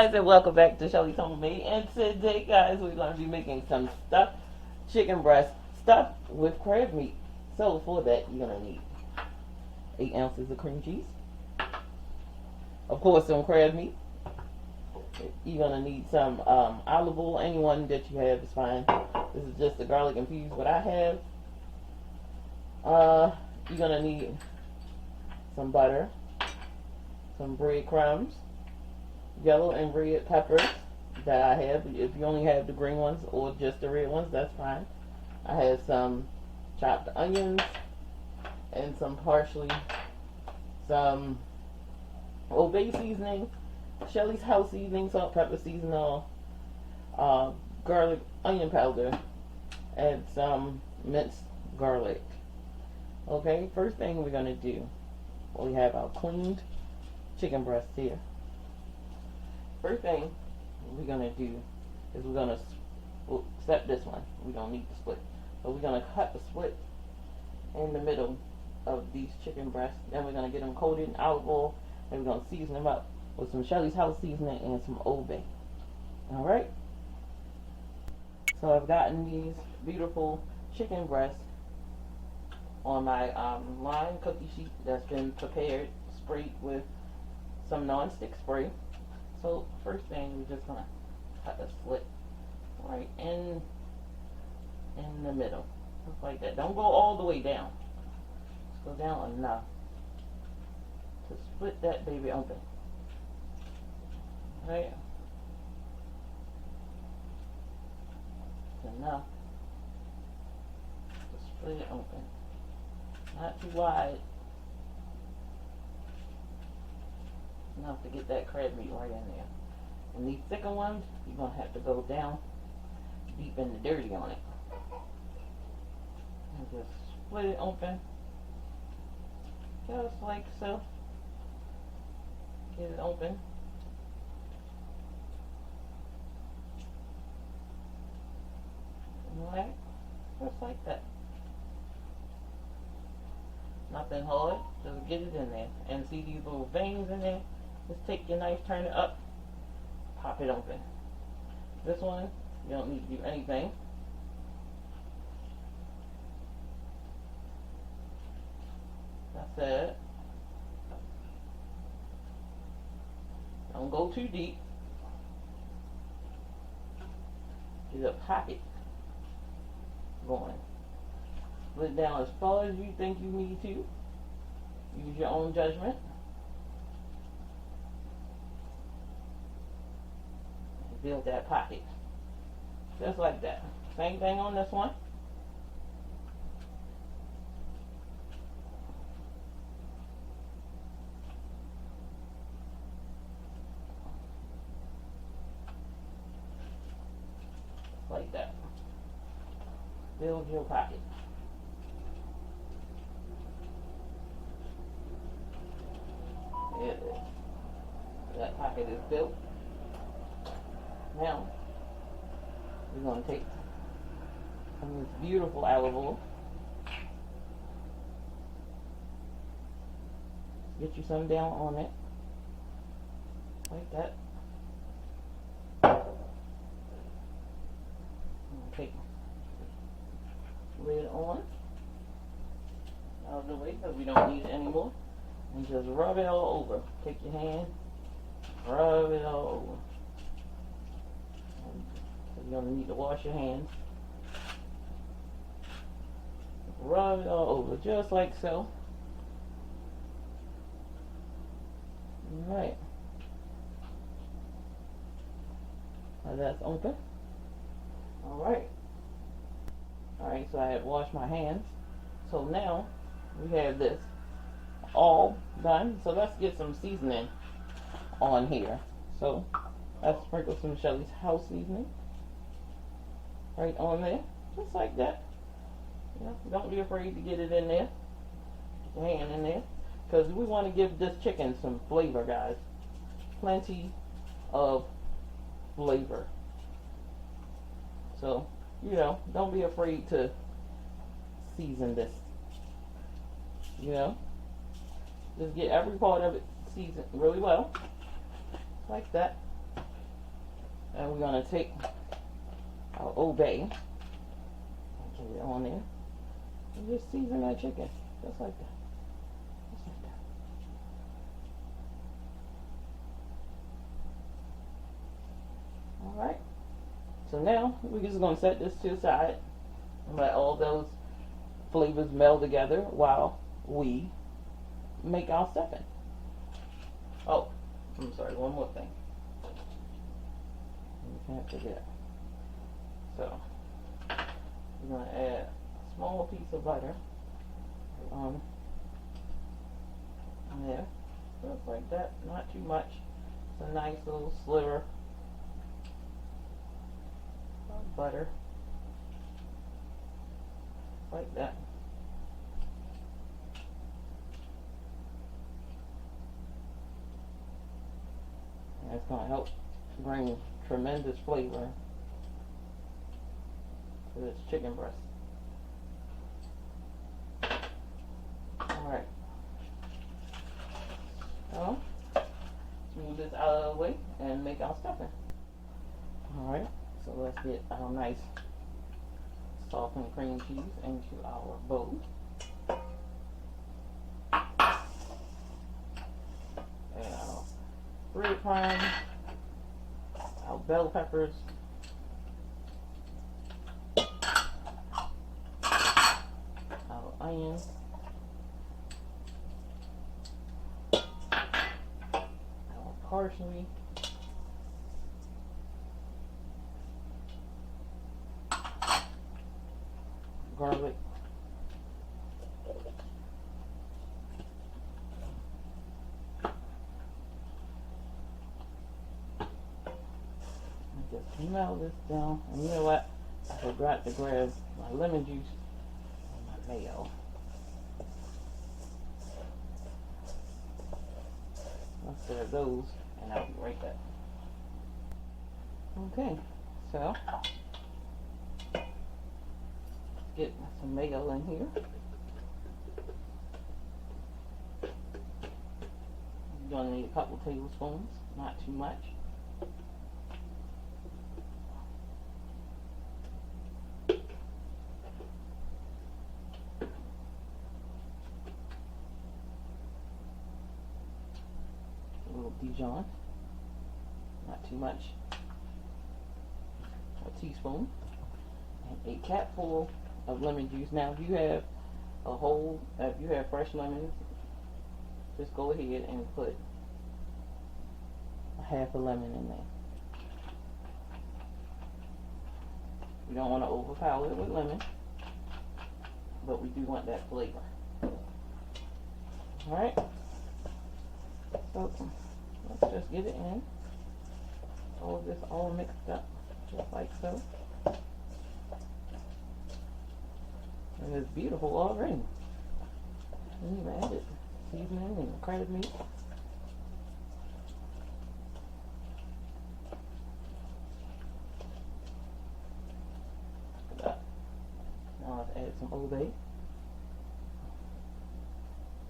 guys, and welcome back to Shelly's Homemade. And today, guys, we're going to be making some stuffed chicken breast stuffed with crab meat. So for that, you're going to need 8 ounces of cream cheese. Of course, some crab meat. You're going to need some olive oil. Anyone that you have is fine. This is just the garlic infused what I have. You're going to need some butter, some breadcrumbs, yellow and red peppers that I have. If you only have the green ones or just the red ones, that's fine. I have some chopped onions and some parsley, some Old Bay seasoning, Shelly's house seasoning, salt, pepper, seasonal, garlic, onion powder, and some minced garlic. Okay, first thing we're going to do, we have our cleaned chicken breast here. First thing we're going to do is we're going to, except this one, we don't need the split, but we're going to cut the split in the middle of these chicken breasts. Then we're going to get them coated in olive oil, and we're going to season them up with some Shelly's house seasoning and some Old Bay. Alright? So I've gotten these beautiful chicken breasts on my lime cookie sheet that's been prepared, sprayed with some non-stick spray. So first thing, we're just gonna cut a slit right in the middle, just like that. Don't go all the way down. Just go down enough to split that baby open. Right? Enough to split it open. Not too wide. Enough to get that crab meat right in there. And these thicker ones, you're going to have to go down deep in the dirty on it. And just split it open. Just like so. Get it open. Alright, just like that. Nothing hard, just get it in there. And see these little veins in there? Just take your knife, turn it up, pop it open. This one, you don't need to do anything. That's it. Don't go too deep. Get a pocket going. Put it down as far as you think you need to. Use your own judgment. And build that pocket. Just like that. Same thing on this one. Like that. Build your pocket. There it is. That pocket is built. Now, we're going to take some of this beautiful olive oil. Get you some down on it. Like that. Take lid on. Out of the way because we don't need it anymore. And just rub it all over. Take your hand, rub it all over. So you're going to need to wash your hands. Rub it all over, just like so. Alright. Now that's open. Alright. Alright, so I had washed my hands. So now we have this all done. So let's get some seasoning on here. So let's sprinkle some Shelly's house seasoning right on there, just like that. Don't be afraid to get it in there. Get your hand in there, because we want to give this chicken some flavor, guys. Plenty of flavor. So, don't be afraid to season this. Just get every part of it seasoned really well. Like that. And we're going to take our Old Bay, get it on there, and just season that chicken, just like that. Just like that. Alright, so now we're just going to set this to the side and let all those flavors meld together while we make our stuffing. Oh, I'm sorry, one more thing. You can't forget. So, we're going to add a small piece of butter on there, just like that, not too much. It's a nice little sliver of butter, like that. And it's going to help bring tremendous flavor to this chicken breast. Alright. So, let's move this out of the way and make our stuffing. Alright, so let's get our nice softened cream cheese into our bowl. And our breadcrumbs, our bell peppers, our onions, our parsley, garlic, and just melt this down. And you know what? I forgot to grab my lemon juice and my mayo. Let's grab those and I'll be right back. Okay, so let's get some mayo in here. You're gonna need a couple tablespoons, not too much. A little Dijon, not too much. A teaspoon, and a capful of lemon juice. Now, if you have if you have fresh lemons, just go ahead and put a half a lemon in there. You don't want to overpower it with lemon, but we do want that flavor. Alright, so let's just get it in. All of this all mixed up, just like so. And it's beautiful already. And even added seasoning and crab meat. Now let's add some Old Bay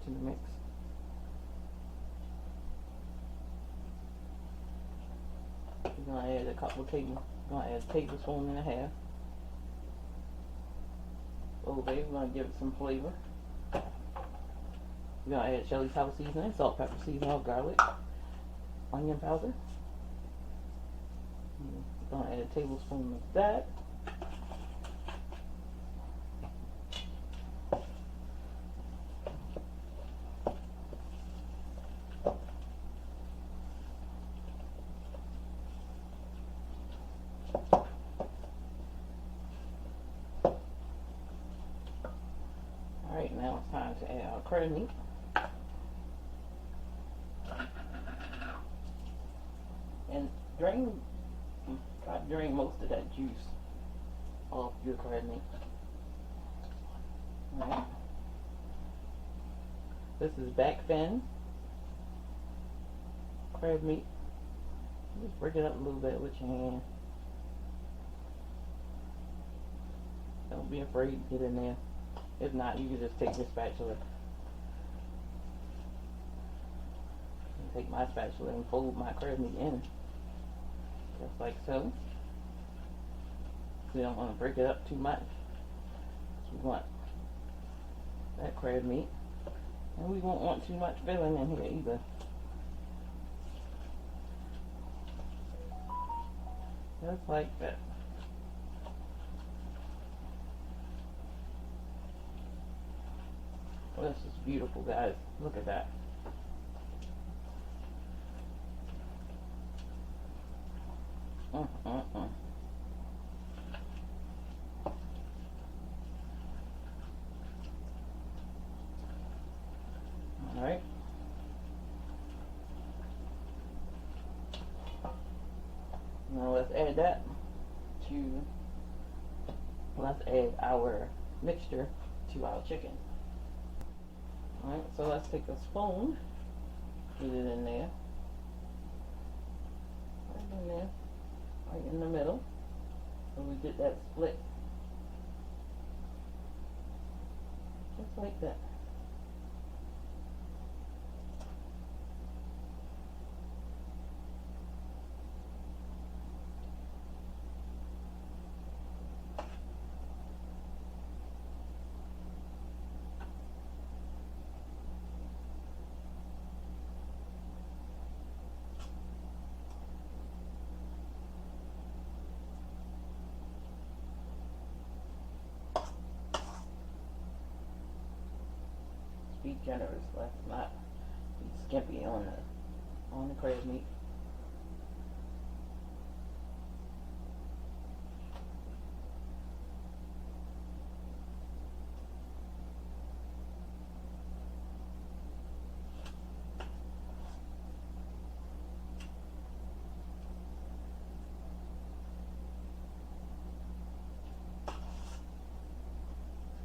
to the mix. We're gonna add a tablespoon and a half. Old Bay, we're going to give it some flavor. We're going to add Shelly's house seasoning, salt, pepper, seasoning, garlic, onion powder. We're going to add a tablespoon of that. Alright, now it's time to add our crab meat. And try to drain most of that juice off your crab meat. Alright. This is back fin crab meat. Just break it up a little bit with your hand. Don't be afraid to get in there. If not, you can just take your spatula. And take my spatula and fold my crab meat in. just like so. We don't want to break it up too much. We want that crab meat. And we won't want too much filling in here either. Just like that. Oh, this is beautiful, guys. Look at that. Alright. Now let's add that to, let's add our mixture to our chicken. Alright, so let's take a spoon, put it in there, right in there, right in the middle, so we get that split, just like that. Be generous, let's not be skimpy on the crab meat.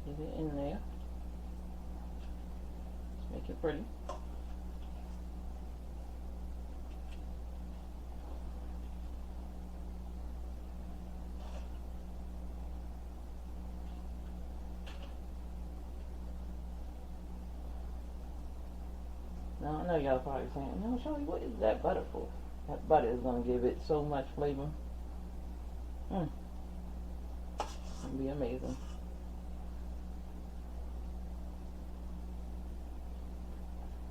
Get it in there. Make it pretty. Now I know y'all probably saying, no, Shelly, what is that butter for? That butter is going to give it so much flavor. It'll be amazing.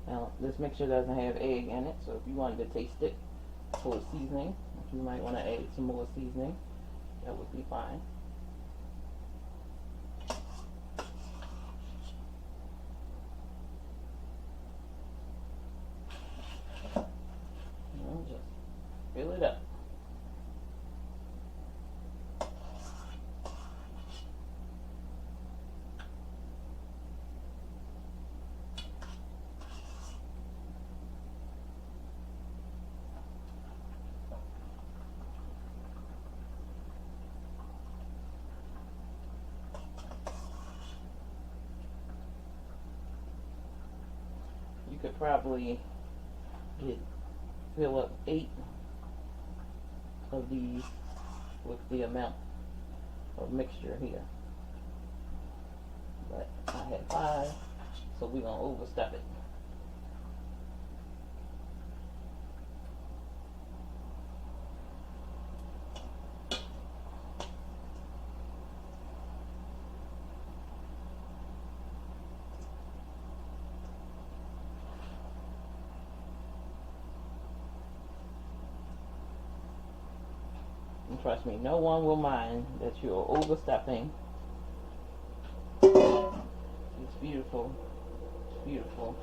Now, this mixture doesn't have egg in it, so if you wanted to taste it for seasoning, you might want to add some more seasoning. That would be fine. Just fill it up. You could probably fill up 8 of these with the amount of mixture here. But I had 5, so we're going to overstuff it. And trust me, no one will mind that you're overstuffing. It's beautiful. It's beautiful.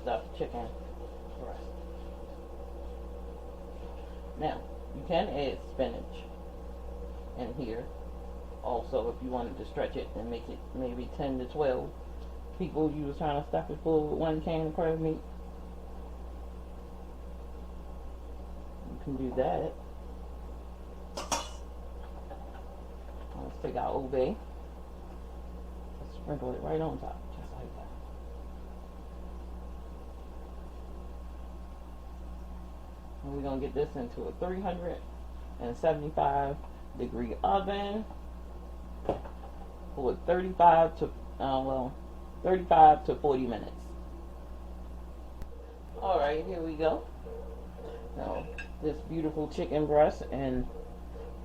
Stuffed chicken breast. Now, you can add spinach in here. Also, if you wanted to stretch it and make it maybe 10 to 12 people you was trying to stuff it full with 1 can of crab meat. Can do that. Let's take our Old Bay. Let's sprinkle it right on top, just like that. And we're gonna get this into a 375 degree oven for 35 to 40 minutes. All right, here we go. Now, this beautiful chicken breast and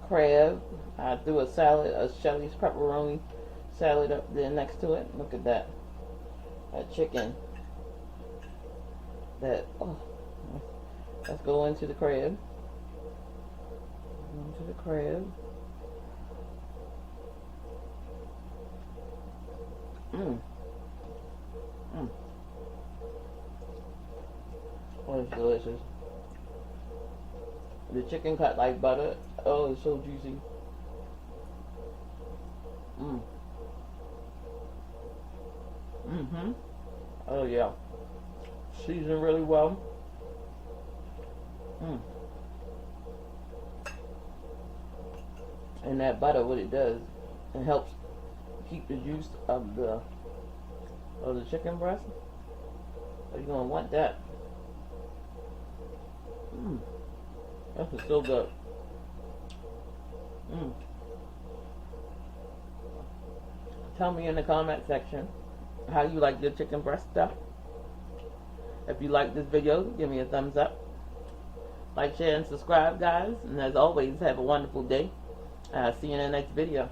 crab. I threw a salad, a Shelly's pepperoni salad up there next to it. Look at that. That chicken. That, oh. Let's go into the crab. Into the crab. Mmm. Mmm. Oh, it's delicious. The chicken cut like butter. Oh, it's so juicy. Mmm. Mm-hmm. Oh, yeah. Seasoned really well. Mmm. And that butter, what it does, it helps keep the juice of the chicken breast. So you're gonna want that. Mmm. This is so good. Mmm. Tell me in the comment section how you like your chicken breast stuff. If you like this video, give me a thumbs up. Like, share, and subscribe, guys. And as always, have a wonderful day. See you in the next video.